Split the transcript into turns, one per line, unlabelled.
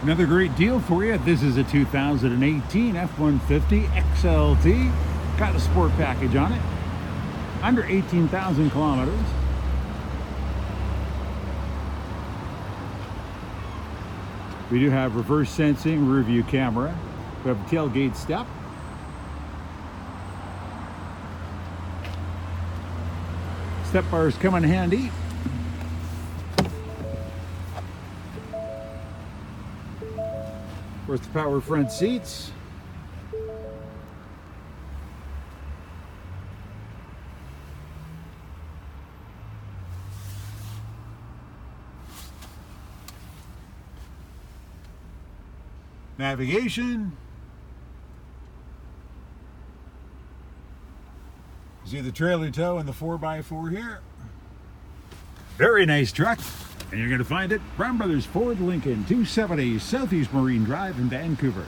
Another great deal for you. This is a 2018 F-150 XLT. Got a sport package on it. Under 18,000 kilometers. We do have reverse sensing, rear view camera. We have a tailgate step. Step bars come in handy. Of course, the power front seats. Navigation. See the trailer tow and the 4x4 here. Very nice truck. And you're going to find it Brown Brothers Ford Lincoln, 270 Southeast Marine Drive in Vancouver.